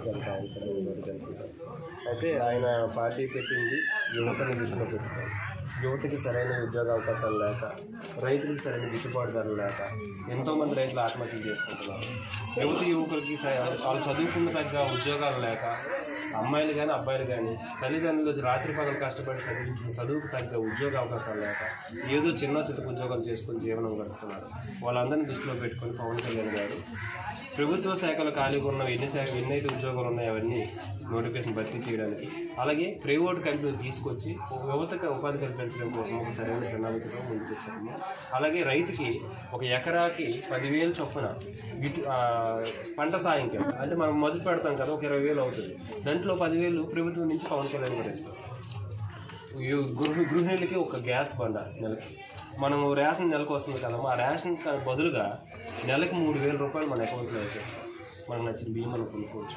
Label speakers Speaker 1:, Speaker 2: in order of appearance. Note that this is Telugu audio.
Speaker 1: కనుక అయితే ఆయన పార్టీ పెట్టింది యువతను దృష్టిలో పెట్టుకోవాలి. యువతకి సరైన ఉద్యోగ అవకాశాలు లేక, రైతులకు సరైన గిట్టుబాటు ధరలు లేక ఎంతోమంది రైతులు ఆత్మహత్యలు చేసుకుంటున్నారు. యువకులకి వాళ్ళు చదువుకున్న తగ్గ ఉద్యోగాలు లేక, అమ్మాయిలు కానీ అబ్బాయిలు కానీ తల్లిదండ్రులు రాత్రి పగలు కష్టపడి చదివించిన చదువుకు తగ్గ ఉద్యోగ అవకాశాలు లేక ఏదో చిన్న ఉద్యోగాలు చేసుకుని జీవనం గడుపుతున్నారు. వాళ్ళందరినీ దృష్టిలో పెట్టుకొని పవన్ కళ్యాణ్ గారు ప్రభుత్వ శాఖలు ఖాళీగా ఉన్న ఎన్నైతే ఉద్యోగాలు ఉన్నాయో అవన్నీ నోటిఫికేషన్ భర్తీ చేయడానికి, అలాగే ప్రైవేట్ కంపెనీలు తీసుకొచ్చి యువతకు ఉపాధి కల్పించడం కోసం ఒక సరైన ప్రణాళికతో ముందుకు వచ్చాము. అలాగే రైతుకి ఒక ఎకరాకి 10,000 చొప్పున పంట సాయం కింద, అంటే మనం మొదలు పెడతాం కదా, ఒక 20,000 అవుతుంది. దాంట్లో 10,000 ప్రభుత్వం నుంచి పవన్ కళ్యాణ్ గారు ఇస్తారు. గృహిణులకి ఒక గ్యాస్ బండ నెలకి, మనం రేషన్ నెలకు వస్తుంది కదా, ఆ రేషన్ బదులుగా నెలకు 3,000 రూపాయలు మన అకౌంట్లో వేసేస్తాం. మనకు నచ్చిన బియ్యం మనం కొనుక్కోవచ్చు.